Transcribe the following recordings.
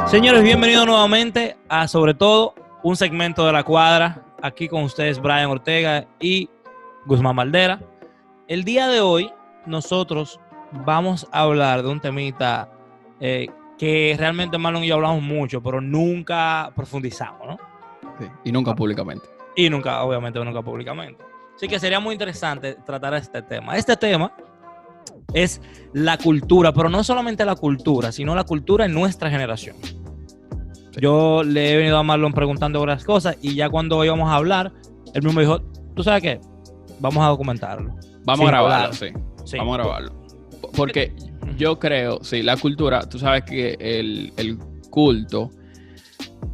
Señores, bienvenidos nuevamente a Sobre Todo, un segmento de La Cuadra. Aquí con ustedes Brian Ortega y Guzmán Maldera. El día de hoy nosotros vamos a hablar de un temita que realmente Marlon y yo hablamos mucho, pero nunca profundizamos, ¿no? Sí, y nunca públicamente. Y nunca, obviamente, nunca públicamente. Así que sería muy interesante tratar este tema. Este tema es la cultura, pero no solamente la cultura, sino la cultura en nuestra generación. Sí. Yo le he venido a Marlon preguntando varias cosas y ya cuando íbamos a hablar, él mismo dijo, ¿tú sabes qué? Vamos a documentarlo. Vamos a grabarlo, sí. Vamos a grabarlo. Porque yo creo, sí, la cultura, tú sabes que el culto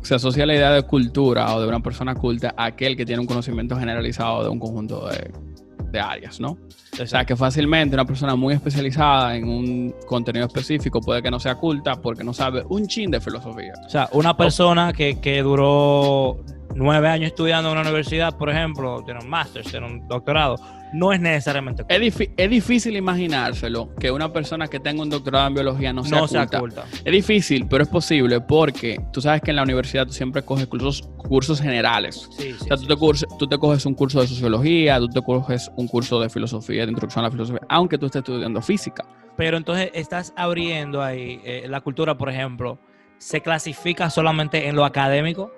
se asocia a la idea de cultura o de una persona culta a aquel que tiene un conocimiento generalizado de un conjunto de áreas, ¿no? Exacto. O sea, que fácilmente una persona muy especializada en un contenido específico puede que no sea culta porque no sabe un chin de filosofía. O sea, una persona que duró 9 años estudiando en una universidad, por ejemplo, tiene un máster, tiene un doctorado, no es necesariamente culta. Es difícil imaginárselo que una persona que tenga un doctorado en biología no sea culta. Es difícil, pero es posible porque tú sabes que en la universidad tú siempre coges cursos generales. Sí, o sea, tú te coges un curso de sociología, tú te coges un curso de filosofía, de introducción a la filosofía, aunque tú estés estudiando física. Pero entonces estás abriendo ahí la cultura, por ejemplo, se clasifica solamente en lo académico,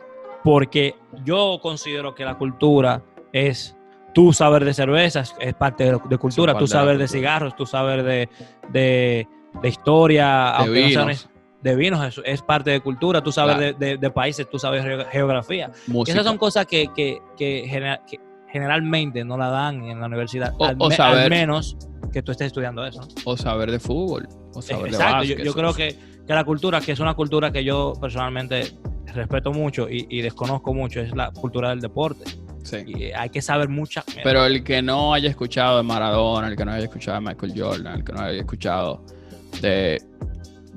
porque yo considero que la cultura es tu saber de cervezas, es parte de cultura, tu saber de cigarros, tu saber de historia, de vinos es parte de cultura, tú sabes de países, tú sabes geografía. Esas son cosas que generalmente no la dan en la universidad, al menos que tú estés estudiando eso, ¿no? O saber de fútbol, o saber de básquet. Yo creo que la cultura, que es una cultura que yo personalmente respeto mucho y desconozco mucho, es la cultura del deporte. Sí. Y hay que saber muchas. Pero el que no haya escuchado de Maradona, el que no haya escuchado de Michael Jordan, el que no haya escuchado de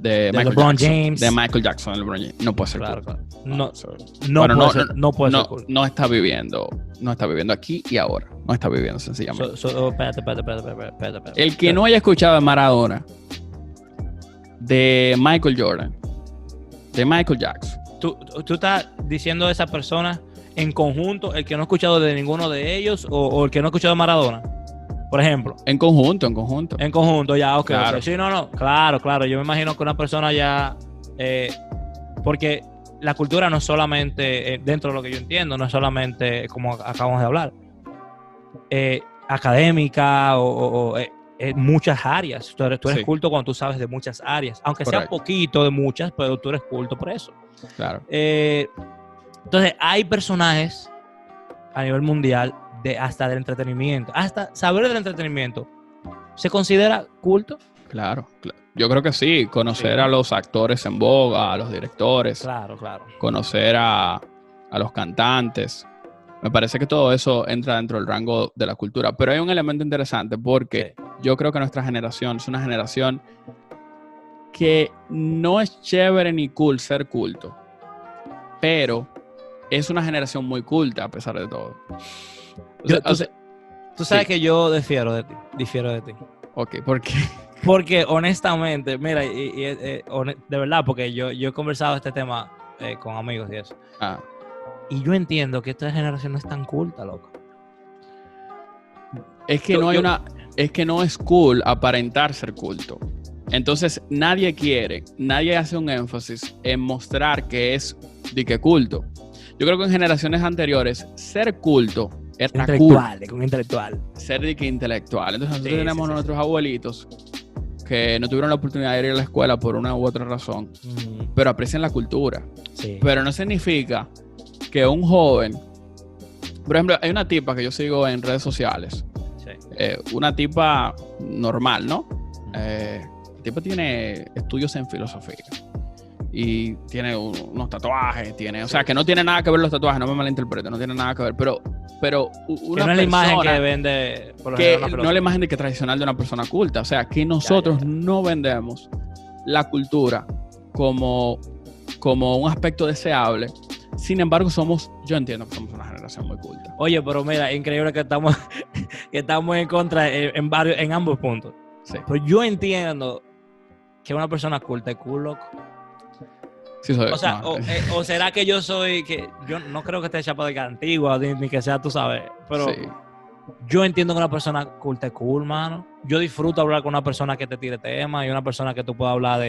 LeBron James, de Michael Jackson, LeBron James, no puede ser culto. No puede ser culto. No está viviendo aquí y ahora. No está viviendo sencillamente. Espérate. El que no haya escuchado de Maradona, de Michael Jordan, de Michael Jackson. ¿Tú estás diciendo de esa persona en conjunto, el que no ha escuchado de ninguno de ellos o el que no ha escuchado de Maradona, por ejemplo? En conjunto. En conjunto, ya, ok. Claro. Okay. Sí, no. Claro. Yo me imagino que una persona ya... porque la cultura no es solamente, dentro de lo que yo entiendo, no es solamente, como acabamos de hablar, académica o muchas áreas. Tú eres culto cuando tú sabes de muchas áreas, aunque sea poquito de muchas, pero tú eres culto por eso. Claro. Entonces, hay personajes a nivel mundial hasta del entretenimiento, hasta saber del entretenimiento. ¿Se considera culto? Claro. Yo creo que sí. Conocer a los actores en boga, a los directores. Claro. Conocer a los cantantes. Me parece que todo eso entra dentro del rango de la cultura. Pero hay un elemento interesante porque yo creo que nuestra generación es una generación que no es chévere ni cool ser culto. Pero es una generación muy culta a pesar de todo. Tú sabes que yo difiero de ti. Ok, ¿por qué? Porque honestamente, mira, de verdad, porque yo he conversado este tema con amigos y eso. Y yo entiendo que esta generación no es tan culta, loco. Es que es que no es cool aparentar ser culto. Entonces nadie hace un énfasis en mostrar que es de que culto. Yo creo que en generaciones anteriores ser culto era cool. Intelectual. Ser de que intelectual. Entonces nosotros tenemos nuestros abuelitos que no tuvieron la oportunidad de ir a la escuela por una u otra razón, pero aprecian la cultura. Sí. Pero no significa que un joven, por ejemplo, hay una tipa que yo sigo en redes sociales, una tipa normal, ¿no? La tipa tiene estudios en filosofía y tiene unos tatuajes, o sea, que no tiene nada que ver los tatuajes, no me malinterpreten, no tiene nada que ver, pero una que no es la imagen que vende por que no es la imagen de que tradicional de una persona culta, o sea, que nosotros no vendemos la cultura como un aspecto deseable. Sin embargo, yo entiendo que somos una generación muy culta. Oye, pero mira, increíble que estamos en contra en ambos puntos. Sí. Pero yo entiendo que una persona culta es cool, loco. Sí, soy, o sea, no. o será que yo soy, que yo no creo que esté chapa de que antigua, ni que sea, tú sabes, pero Sí. yo entiendo que una persona culta es cool, mano. Yo disfruto hablar con una persona que te tire temas y una persona que tú puedas hablar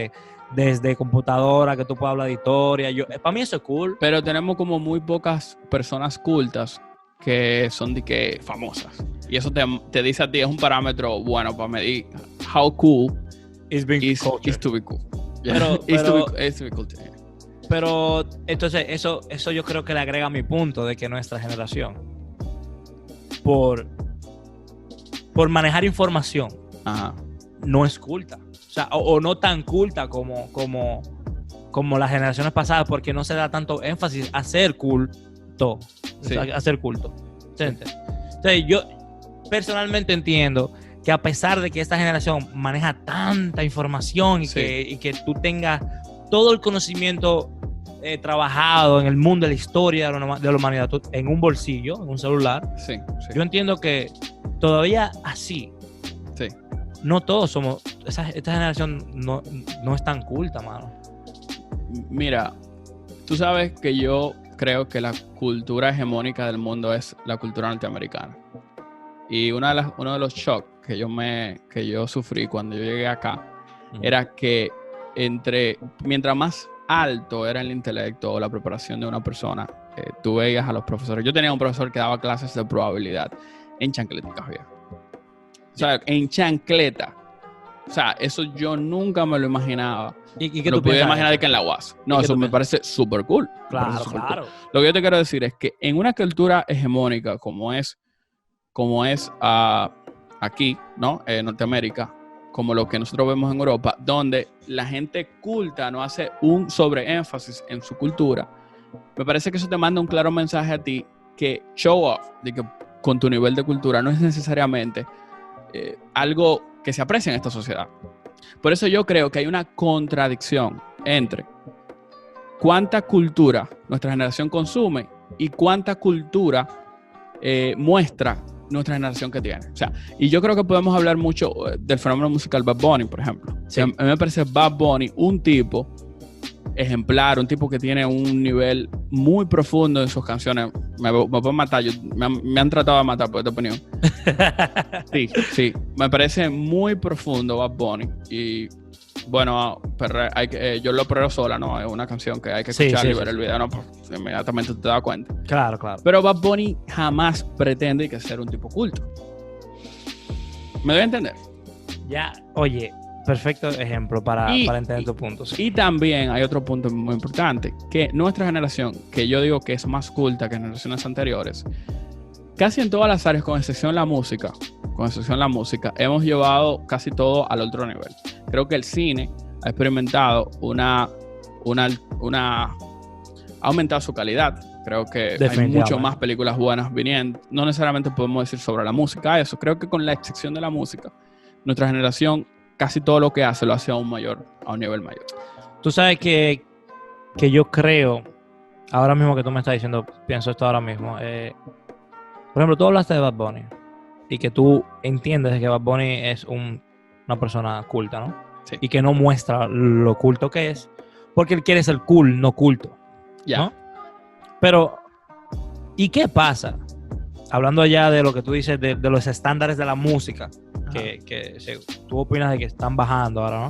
desde computadora, que tú puedas hablar de historia. Para mí eso es cool. Pero tenemos como muy pocas personas cultas que son de que famosas. Y eso te dice a ti, es un parámetro bueno para medir how cool is to be cool. Yeah. Pero, is to be cool. Yeah. Pero entonces eso yo creo que le agrega mi punto de que nuestra generación, por manejar información, Ajá. no es culta. O sea, o no tan culta como las generaciones pasadas, porque no se da tanto énfasis a ser culto. Sí. O sea, a ser culto. ¿Entiendes? Entonces, yo personalmente entiendo que a pesar de que esta generación maneja tanta información y, sí. que tú tengas todo el conocimiento trabajado en el mundo de la historia de la humanidad en un bolsillo, en un celular, sí. Yo entiendo que todavía así, sí. no todos somos, esta generación no es tan culta, mano. Mira, tú sabes que yo creo que la cultura hegemónica del mundo es la cultura norteamericana. Y uno de los shocks que yo sufrí cuando yo llegué acá era que mientras más alto era el intelecto o la preparación de una persona, tú veías a los profesores. Yo tenía un profesor que daba clases de probabilidad en chancletas, viejo. O sea, en chancleta. O sea, eso yo nunca me lo imaginaba. ¿Y qué lo tú podía piensas imaginar de que en la UAS. No, eso me parece súper cool. Claro. Lo que yo te quiero decir es que en una cultura hegemónica como es aquí, ¿no? En Norteamérica, como lo que nosotros vemos en Europa, donde la gente culta no hace un sobreénfasis en su cultura, me parece que eso te manda un claro mensaje a ti que show off, de que con tu nivel de cultura no es necesariamente algo que se aprecia en esta sociedad. Por eso yo creo que hay una contradicción entre cuánta cultura nuestra generación consume y cuánta cultura muestra nuestra generación que tiene. O sea, y yo creo que podemos hablar mucho del fenómeno musical Bad Bunny, por ejemplo. Sí. A mí me parece Bad Bunny un tipo ejemplar, un tipo que tiene un nivel muy profundo en sus canciones. Me pueden matar, me han tratado de matar por esta opinión. Sí, me parece muy profundo Bad Bunny. Y bueno, yo lo perreo sola, ¿no? Es una canción que hay que escuchar y ver el video, ¿no? Pues, inmediatamente te das cuenta. Claro. Pero Bad Bunny jamás pretende que ser un tipo culto. ¿Me doy a entender? Ya, oye, perfecto ejemplo para entender tu punto. Sí. Y también hay otro punto muy importante, que nuestra generación, que yo digo que es más culta que generaciones anteriores, casi en todas las áreas, con excepción la música, hemos llevado casi todo al otro nivel. Creo que el cine ha experimentado ha aumentado su calidad. Creo que hay mucho más películas buenas viniendo. No necesariamente podemos decir sobre la música eso. Creo que con la excepción de la música, nuestra generación casi todo lo que hace lo hace a un nivel mayor. Tú sabes que yo creo, ahora mismo que tú me estás diciendo, pienso esto ahora mismo. Por ejemplo, tú hablaste de Bad Bunny y que tú entiendes que Bad Bunny es una persona culta, ¿no? Sí. Y que no muestra lo culto que es, porque él quiere ser cool, no culto. Ya. ¿No? Pero, ¿y qué pasa? Hablando ya de lo que tú dices de los estándares de la música, que tú opinas de que están bajando ahora, ¿no?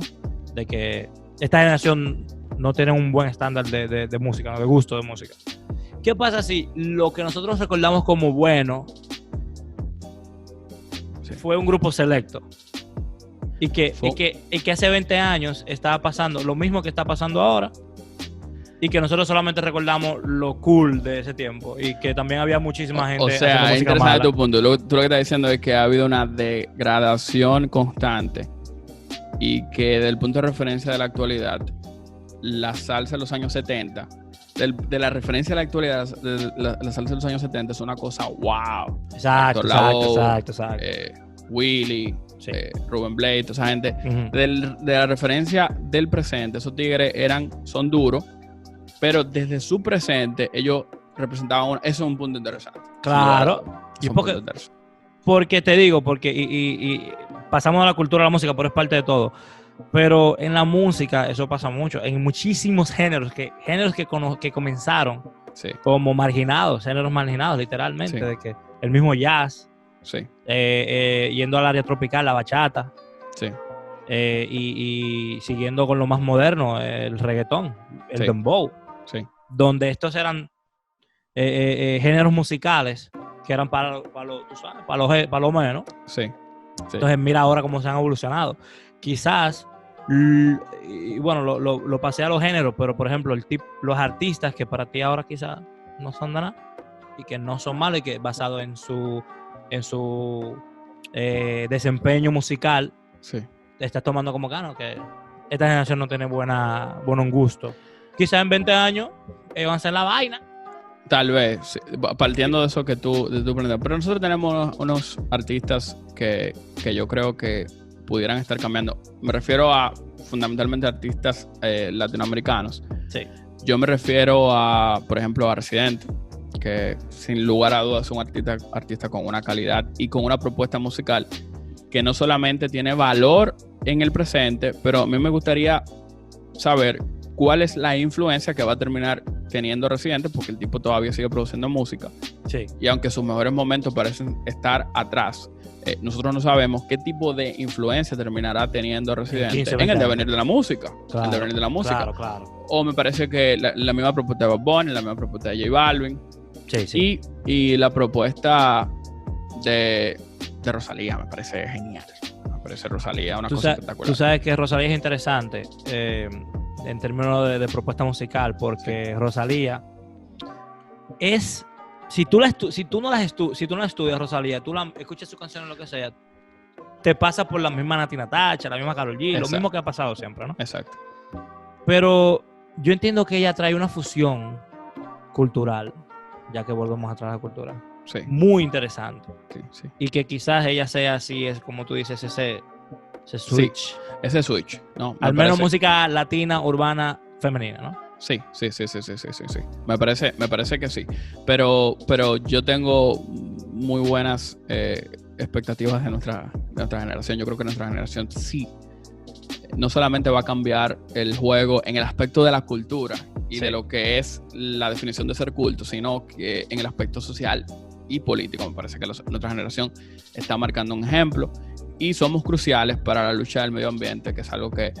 De que esta generación no tiene un buen estándar de música, ¿no? De gusto de música. ¿Qué pasa si lo que nosotros recordamos como bueno fue un grupo selecto? Y que hace 20 años estaba pasando lo mismo que está pasando ahora, y que nosotros solamente recordamos lo cool de ese tiempo, y que también había muchísima gente o sea, haciendo música interesante mala. tu punto. Tú lo que estás diciendo es que ha habido una degradación constante y que desde el punto de referencia de la actualidad, la salsa de los años 70, de la referencia de la actualidad, la salsa de los años 70 es una cosa wow. Exacto. Willy, sí. Rubén Blades, toda esa gente. De la referencia del presente, esos tigres son duros, pero desde su presente ellos representaban eso es un punto interesante. Claro. Y porque te digo, y pasamos a la cultura de la música, pero es parte de todo. Pero en la música eso pasa mucho, en muchísimos géneros que comenzaron como marginados, géneros marginados literalmente, de que el mismo jazz, yendo al área tropical, la bachata, y siguiendo con lo más moderno, el reggaetón, el dembow, donde estos eran géneros musicales que eran para lo menos. Entonces mira ahora cómo se han evolucionado. Quizás, bueno, lo pasé a los géneros, pero por ejemplo, los artistas que para ti ahora quizás no son de nada y que no son malos y que basado en su desempeño musical, te estás tomando como gano, que esta generación no tiene buen gusto. Quizás en 20 años van a ser la vaina. Tal vez, partiendo de eso que tú planteas. Pero nosotros tenemos unos artistas que yo creo que pudieran estar cambiando. Me refiero a fundamentalmente artistas latinoamericanos. Yo me refiero a, por ejemplo, a Residente, que sin lugar a dudas es un artista con una calidad y con una propuesta musical que no solamente tiene valor en el presente, pero a mí me gustaría saber cuál es la influencia que va a terminar teniendo Residente, porque el tipo todavía sigue produciendo música. Y aunque sus mejores momentos parecen estar atrás, nosotros no sabemos qué tipo de influencia terminará teniendo Residente en el devenir de la música. Claro. O me parece que la misma propuesta de Bad Bunny, la misma propuesta de J Balvin. Y la propuesta de Rosalía me parece genial. Me parece Rosalía una cosa espectacular. Tú sabes que Rosalía es interesante en términos de propuesta musical, porque Rosalía es, si tú no la estudias, Rosalía, tú escuchas sus canciones, lo que sea, te pasa por la misma Nati Natacha, la misma Karol G, lo mismo que ha pasado siempre, ¿no? Exacto. Pero yo entiendo que ella trae una fusión cultural, ya que volvemos a traer la cultura, muy interesante. Y que quizás ella sea así, es como tú dices, ese switch. Ese switch, ¿no? Al menos música latina, urbana, femenina, ¿no? Sí. Me parece que sí. Pero yo tengo muy buenas expectativas de nuestra generación. Yo creo que nuestra generación sí no solamente va a cambiar el juego en el aspecto de la cultura y de lo que es la definición de ser culto, sino que en el aspecto social y político. Me parece que nuestra generación está marcando un ejemplo y somos cruciales para la lucha del medio ambiente, que es algo que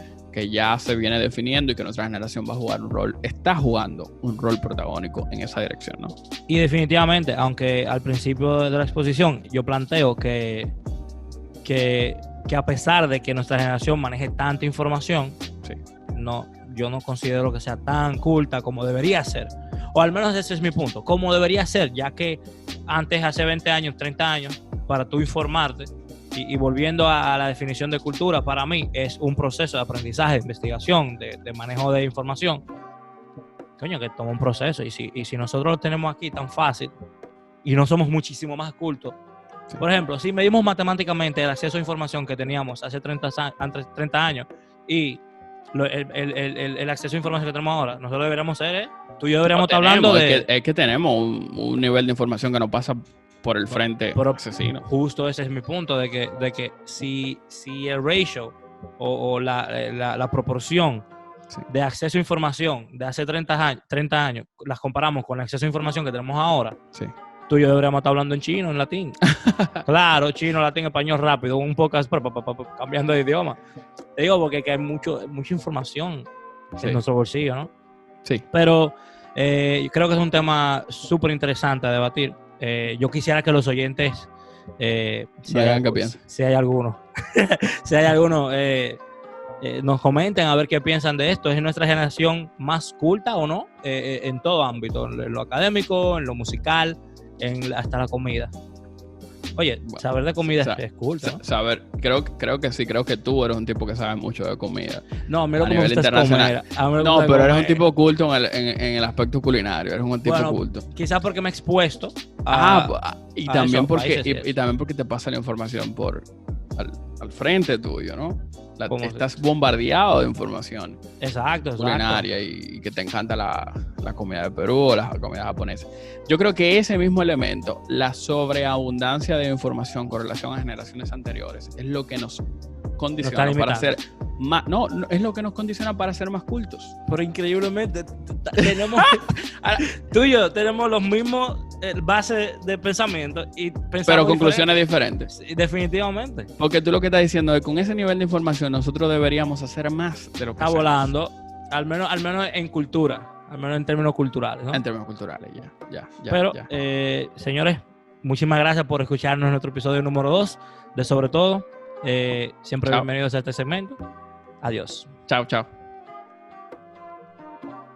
ya se viene definiendo y que nuestra generación está jugando un rol protagónico en esa dirección, ¿no? Y definitivamente, aunque al principio de la exposición yo planteo que a pesar de que nuestra generación maneje tanta información, yo no considero que sea tan culta como debería ser. O al menos ese es mi punto, como debería ser, ya que antes, hace 20 años, 30 años, para tú informarte, y volviendo a la definición de cultura, para mí es un proceso de aprendizaje, de investigación, de manejo de información. Coño, que toma un proceso. Y si nosotros lo tenemos aquí tan fácil y no somos muchísimo más cultos. Por ejemplo, si medimos matemáticamente el acceso a información que teníamos hace 30 años y el acceso a información que tenemos ahora, nosotros deberíamos ser, tú y yo deberíamos estar hablando de... Es que tenemos un nivel de información que nos pasa por el frente asesino. Justo ese es mi punto, de que si el ratio o la proporción de acceso a información de hace 30 años las comparamos con el acceso a información que tenemos ahora, tú y yo deberíamos estar hablando en chino, en latín. Claro, chino, latín, español rápido, un podcast cambiando de idioma. Te digo porque hay mucha información en nuestro bolsillo, ¿no? Pero creo que es un tema súper interesante a debatir. Yo quisiera que los oyentes, si hay alguno, nos comenten a ver qué piensan de esto. ¿Es nuestra generación más culta o no? En todo ámbito, en lo académico, en lo musical, hasta la comida. Oye, saber de comida es culto, ¿no? Saber, creo que sí, creo que tú eres un tipo que sabe mucho de comida. No, mira cómo me gusta comer. No, pero eres un tipo culto en el aspecto culinario, eres un tipo culto. Quizás porque me he expuesto y también porque te pasa la información al frente tuyo, ¿no? Estás bombardeado de información. Exacto. Culinaria y que te encanta la comida de Perú o la comida japonesa. Yo creo que ese mismo elemento, la sobreabundancia de información con relación a generaciones anteriores, es lo que nos condiciona para ser no, es lo que nos condiciona para ser más cultos. Pero increíblemente, tenemos, tú y yo tenemos los mismos bases de pensamiento y pensamos pero conclusiones diferentes. Definitivamente. Porque tú lo que estás diciendo es que con ese nivel de información nosotros deberíamos hacer más de lo que está volando, al menos en cultura, al menos en términos culturales, ¿no? En términos culturales, ya. Pero, señores, muchísimas gracias por escucharnos en nuestro episodio número 2 de Sobre Todo. Siempre bienvenidos a este segmento. Adiós. Chao.